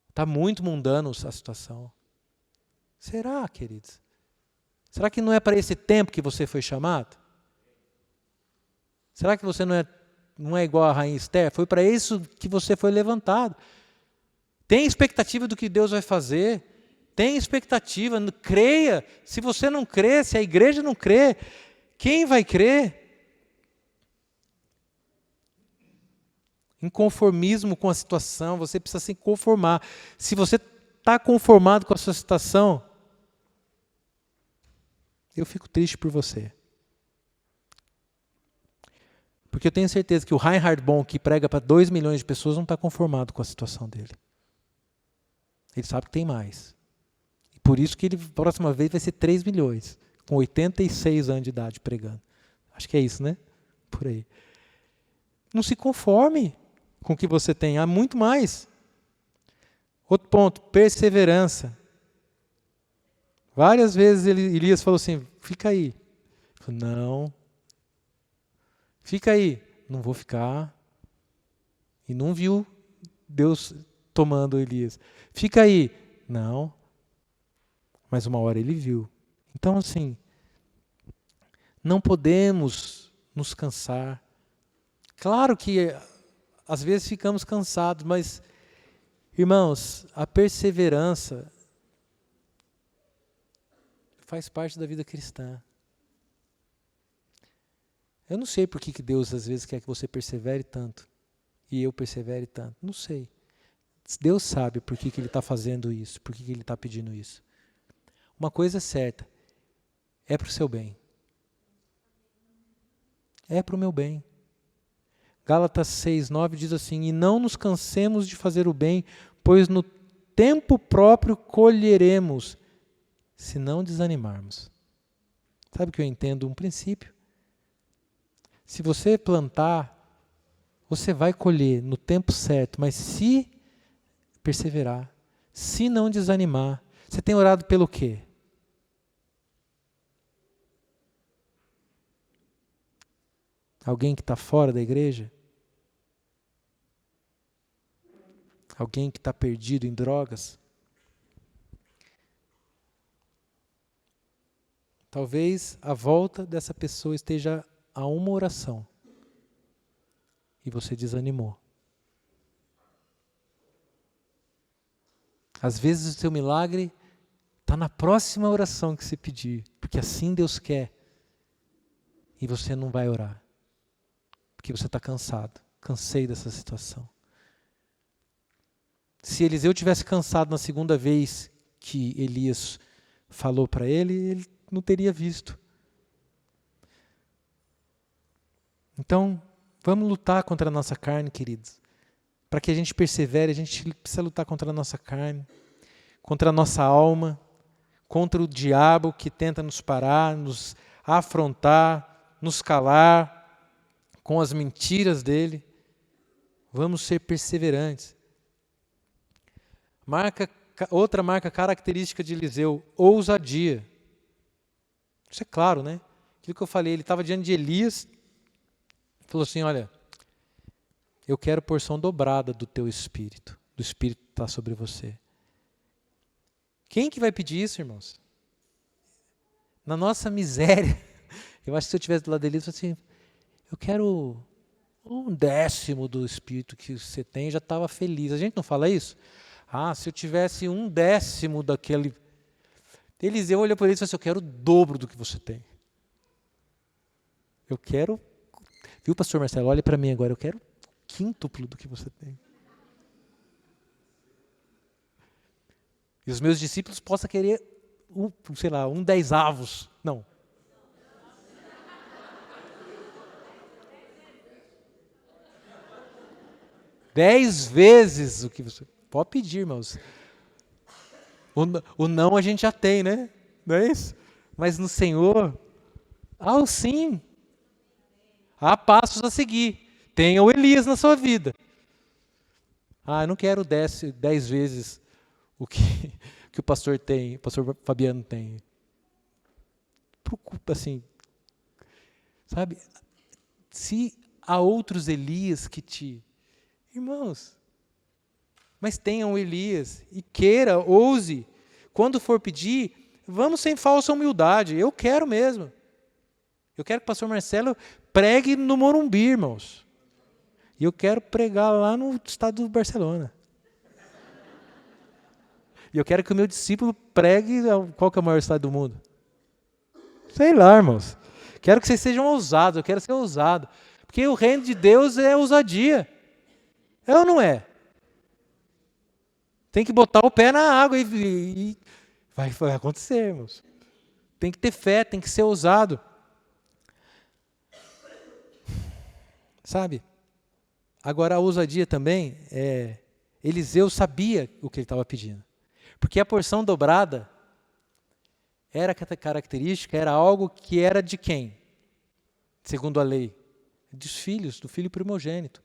está muito mundano a situação. Será, queridos? Será que não é para esse tempo que você foi chamado? Será que você não é igual a rainha Esther? Foi para isso que você foi levantado. Tem expectativa do que Deus vai fazer. Tem expectativa, creia. Se você não crê, se a igreja não crê, quem vai crer? Inconformismo com a situação, você precisa se conformar. Se você está conformado com a sua situação, eu fico triste por você. Porque eu tenho certeza que o Reinhard Bonk, que prega para 2 milhões de pessoas, não está conformado com a situação dele. Ele sabe que tem mais. E por isso que ele, a próxima vez, vai ser 3 milhões, com 86 anos de idade pregando. Acho que é isso, né? Por aí. Não se conforme com o que você tem, há muito mais. Outro ponto, perseverança. Várias vezes Elias falou assim, fica aí. Eu falei, não. Fica aí. Não vou ficar. E não viu Deus tomando Elias. Fica aí. Não. Mas uma hora ele viu. Então, assim, não podemos nos cansar. Claro que às vezes ficamos cansados, mas, irmãos, a perseverança faz parte da vida cristã. Eu não sei por que Deus às vezes quer que você persevere tanto e eu persevere tanto. Não sei. Deus sabe por que Ele está fazendo isso, por que Ele está pedindo isso. Uma coisa é certa, é para o seu bem. É para o meu bem. Gálatas 6:9 diz assim, e não nos cansemos de fazer o bem, pois no tempo próprio colheremos, se não desanimarmos. Sabe o que eu entendo? Um princípio. Se você plantar, você vai colher no tempo certo, mas se perseverar, se não desanimar. Você tem orado pelo quê? Alguém que está fora da igreja? Alguém que está perdido em drogas? Talvez a volta dessa pessoa esteja a uma oração e você desanimou. Às vezes o seu milagre está na próxima oração que você pedir, porque assim Deus quer. E você não vai orar, porque você está cansado. Cansei dessa situação. Se Eliseu tivesse cansado na segunda vez que Elias falou para ele não teria visto. Então, vamos lutar contra a nossa carne, queridos. Para que a gente persevere, a gente precisa lutar contra a nossa carne, contra a nossa alma, contra o diabo que tenta nos parar, nos afrontar, nos calar com as mentiras dele. Vamos ser perseverantes. Outra marca característica de Eliseu, ousadia. Isso é claro, né? Aquilo que eu falei, ele estava diante de Elias, falou assim, olha, eu quero porção dobrada do teu espírito, do espírito que está sobre você. Quem que vai pedir isso, irmãos? Na nossa miséria, eu acho que se eu estivesse do lado dele, eu assim, eu quero 1/10 do espírito que você tem, já estava feliz. A gente não fala isso? Ah, se eu tivesse 1/10 daquele... Eliseu olhou para ele e disse assim, eu quero o dobro do que você tem. Eu quero... Viu, pastor Marcelo? Olha para mim agora, eu quero o quíntuplo do que você tem. E os meus discípulos possam querer, 1/10. Não. Dez vezes o que você... Pode pedir, irmãos. O não a gente já tem, né? Não é isso? Mas no Senhor, o sim. Há passos a seguir. Tenha o Elias na sua vida. Eu não quero 10 vezes o que o pastor tem, o pastor Fabiano tem. Preocupa, assim, sabe? Se há outros Elias que te... Irmãos, mas tenha o Elias e queira, ouse. Quando for pedir, vamos sem falsa humildade. Eu quero mesmo. Eu quero que o pastor Marcelo pregue no Morumbi, irmãos. E eu quero pregar lá no estado do Barcelona. E eu quero que o meu discípulo pregue... Qual que é o maior estado do mundo? Sei lá, irmãos. Quero que vocês sejam ousados. Eu quero ser ousado. Porque o reino de Deus é ousadia. É ou não é? Tem que botar o pé na água e vai acontecer, irmãos. Tem que ter fé, tem que ser ousado. Sabe? Agora a ousadia também, Eliseu sabia o que ele estava pedindo. Porque a porção dobrada era característica, era algo que era de quem? segundo a lei? Dos filhos, do filho primogênito.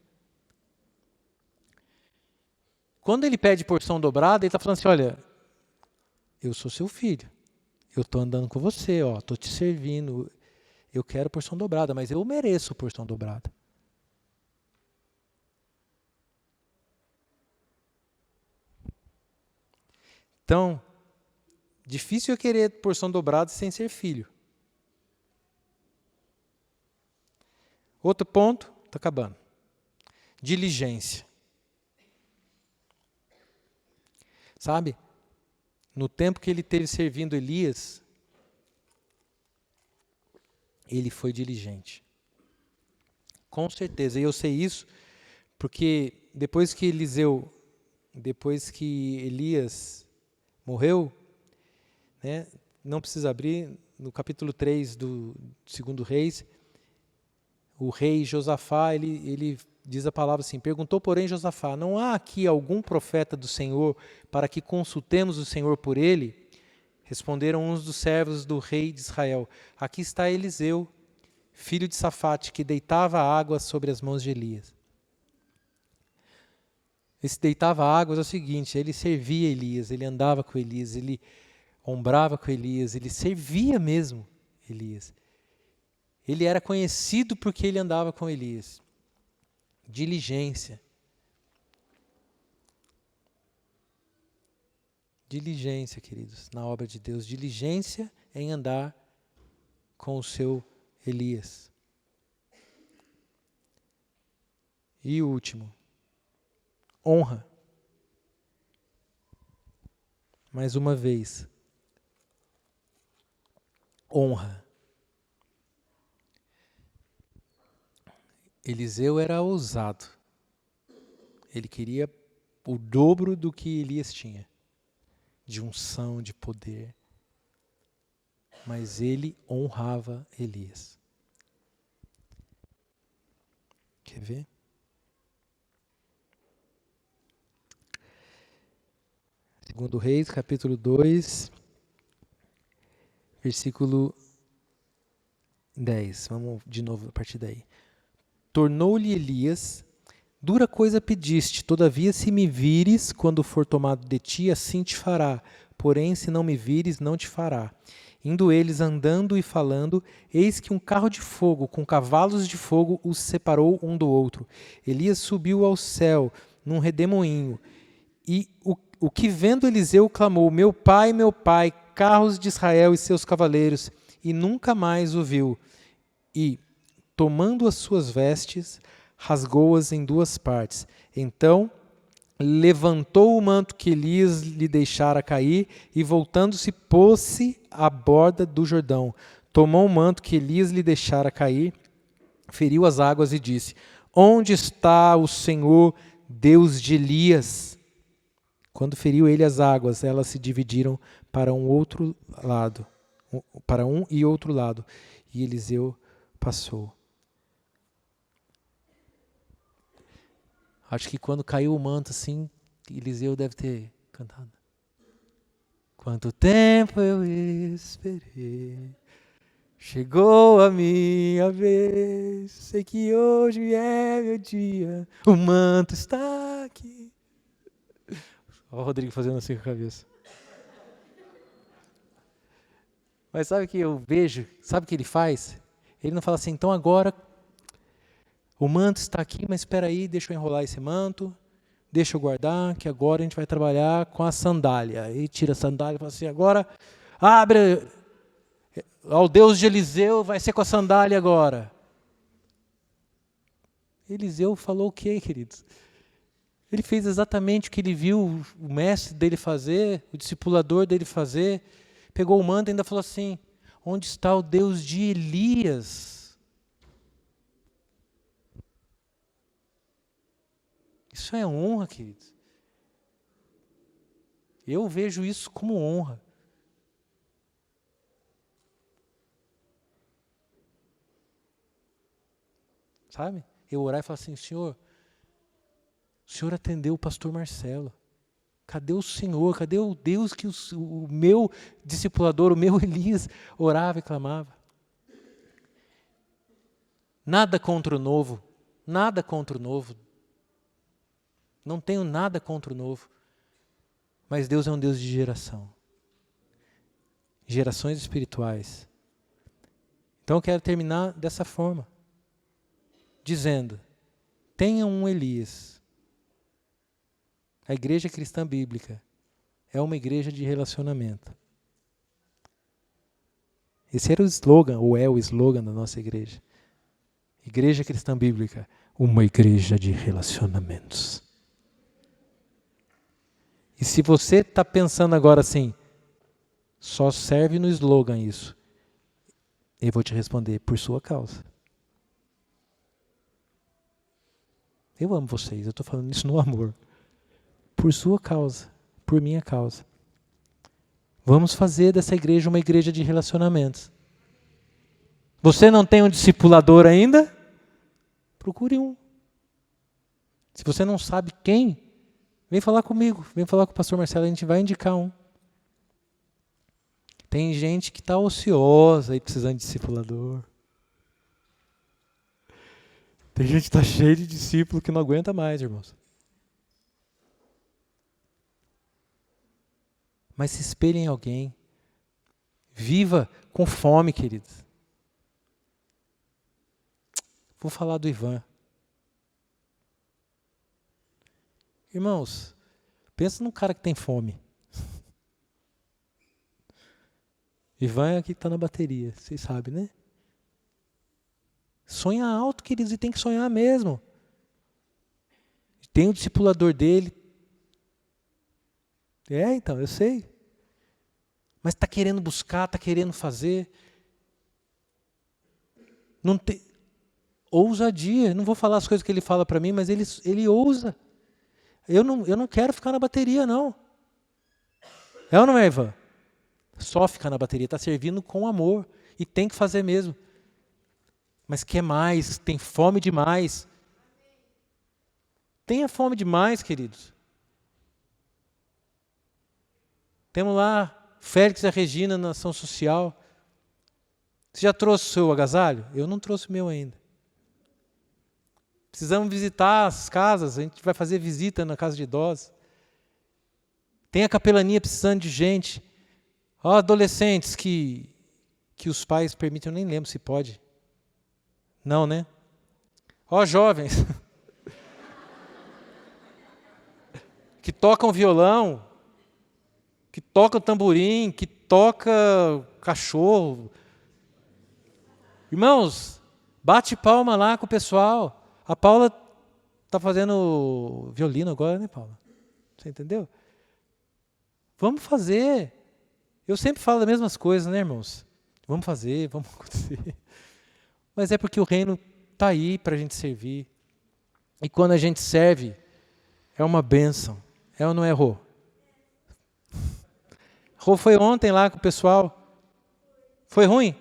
Quando ele pede porção dobrada, ele está falando assim, olha, eu sou seu filho, eu estou andando com você, estou te servindo, eu quero porção dobrada, mas eu mereço porção dobrada. Então, difícil é querer porção dobrada sem ser filho. Outro ponto, está acabando. Diligência. Sabe? No tempo que ele teve servindo Elias, ele foi diligente. Com certeza. E eu sei isso porque depois que Elias morreu, né, não precisa abrir, no capítulo 3 do 2 Reis, o rei Josafá, ele diz a palavra assim, perguntou, porém, Josafá, não há aqui algum profeta do Senhor para que consultemos o Senhor por ele? Responderam uns dos servos do rei de Israel, aqui está Eliseu, filho de Safate, que deitava água sobre as mãos de Elias. Esse deitava águas é o seguinte, ele servia Elias, ele andava com Elias, ele ombrava com Elias, ele servia mesmo Elias. Ele era conhecido porque ele andava com Elias. Diligência. Diligência, queridos, na obra de Deus. Diligência em andar com o seu Elias. E o último. Honra. Mais uma vez. Honra. Eliseu era ousado. Ele queria o dobro do que Elias tinha. De unção, de poder. Mas ele honrava Elias. Quer ver? Segundo Reis, capítulo 2, versículo 10. Vamos de novo a partir daí. Tornou-lhe Elias, dura coisa pediste, todavia se me vires, quando for tomado de ti, assim te fará. Porém, se não me vires, não te fará. Indo eles andando e falando, eis que um carro de fogo, com cavalos de fogo, os separou um do outro. Elias subiu ao céu, num redemoinho. E o que vendo Eliseu clamou, meu pai, carros de Israel e seus cavaleiros, e nunca mais o viu. E, tomando as suas vestes, rasgou-as em duas partes. Então, levantou o manto que Elias lhe deixara cair, e voltando-se, pôs-se à borda do Jordão. Tomou o manto que Elias lhe deixara cair, feriu as águas e disse, onde está o Senhor, Deus de Elias? Quando feriu ele as águas, elas se dividiram para um outro lado, para um e outro lado, e Eliseu passou. Acho que quando caiu o manto assim, Eliseu deve ter cantado. Quanto tempo eu esperei, chegou a minha vez, sei que hoje é meu dia, o manto está aqui. Olha o Rodrigo fazendo assim com a cabeça. Mas sabe o que eu vejo? Sabe o que ele faz? Ele não fala assim, então agora o manto está aqui, mas espera aí, deixa eu enrolar esse manto, deixa eu guardar, que agora a gente vai trabalhar com a sandália. Aí tira a sandália e fala assim, agora abre, ao Deus de Eliseu vai ser com a sandália agora. Eliseu falou o quê, queridos? Ele fez exatamente o que ele viu o mestre dele fazer, o discipulador dele fazer. Pegou o manto e ainda falou assim, onde está o Deus de Elias? Isso é honra, queridos. Eu vejo isso como honra. Sabe? Eu orar e falar assim, Senhor, o Senhor atendeu o pastor Marcelo. Cadê o Senhor? Cadê o Deus que o meu discipulador, o meu Elias, orava e clamava? Nada contra o novo, nada contra o novo. Não tenho nada contra o novo. Mas Deus é um Deus de geração. Gerações espirituais. Então eu quero terminar dessa forma. Dizendo, tenha um Elias. A igreja cristã bíblica é uma igreja de relacionamento. Esse era o slogan, ou é o slogan da nossa igreja. Igreja cristã bíblica, uma igreja de relacionamentos. E se você está pensando agora assim, só serve no slogan isso, eu vou te responder, por sua causa. Eu amo vocês, eu estou falando isso no amor. Por sua causa, por minha causa. Vamos fazer dessa igreja uma igreja de relacionamentos. Você não tem um discipulador ainda? Procure um. Se você não sabe quem, vem falar comigo, vem falar com o pastor Marcelo, a gente vai indicar um. Tem gente que está ociosa e precisando de discipulador. Tem gente que está cheia de discípulo que não aguenta mais, irmãos. Mas se espelhe em alguém. Viva com fome, queridos. Vou falar do Ivan. Irmãos, pensa num cara que tem fome. Ivan é aqui que está na bateria, vocês sabem, né? Sonha alto, queridos, e tem que sonhar mesmo. Tem o discipulador dele. Então, eu sei. Mas está querendo buscar, está querendo fazer. Não tem ousadia. Não vou falar as coisas que ele fala para mim, mas ele ousa. Eu não quero ficar na bateria, não. É ou não é, Ivan? Só ficar na bateria. Está servindo com amor. E tem que fazer mesmo. Mas quer mais, tem fome demais. Tenha fome demais, queridos. Temos lá Félix e a Regina na ação social. Você já trouxe o seu agasalho? Eu não trouxe o meu ainda. Precisamos visitar as casas, a gente vai fazer visita na casa de idosos. Tem a capelania precisando de gente. Adolescentes que os pais permitem, eu nem lembro se pode. Não, né? Jovens que tocam violão, que tocam tamborim, que tocam cachorro. Irmãos, bate palma lá com o pessoal. A Paula está fazendo violino agora, né, Paula? Você entendeu? Vamos fazer. Eu sempre falo as mesmas coisas, né, irmãos? Vamos fazer, vamos acontecer. Mas é porque o reino está aí para a gente servir. E quando a gente serve, é uma bênção. É ou não é, Rô? Rô foi ontem lá com o pessoal. Foi ruim?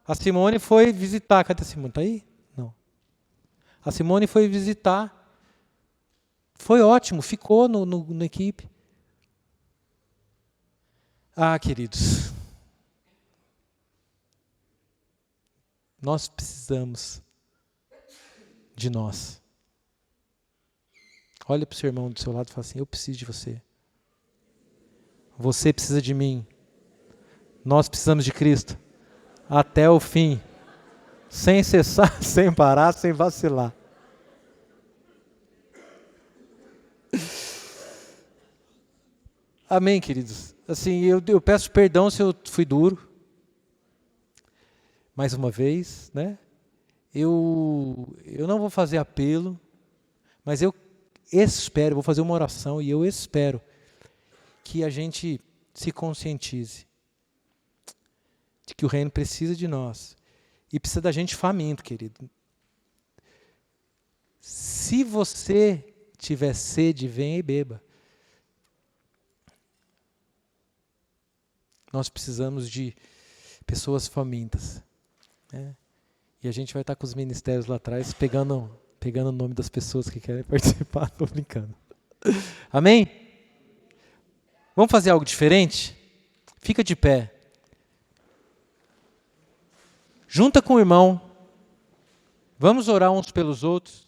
A Simone foi visitar. Cadê a Simone? Está aí? Não. A Simone foi visitar. Foi ótimo, ficou na equipe. Queridos. Nós precisamos de nós. Olha para o seu irmão do seu lado e fala assim, eu preciso de você. Você precisa de mim. Nós precisamos de Cristo. Até o fim. Sem cessar, sem parar, sem vacilar. Amém, queridos? Assim, eu peço perdão se eu fui duro. Mais uma vez, né? Eu não vou fazer apelo, mas eu espero, vou fazer uma oração e eu espero que a gente se conscientize de que o reino precisa de nós e precisa da gente faminto, querido. Se você tiver sede, venha e beba. Nós precisamos de pessoas famintas. Né? E a gente vai estar com os ministérios lá atrás, pegando o nome das pessoas que querem participar. Estou brincando. Amém? Vamos fazer algo diferente? Fica de pé. junta com o irmão, vamos orar uns pelos outros.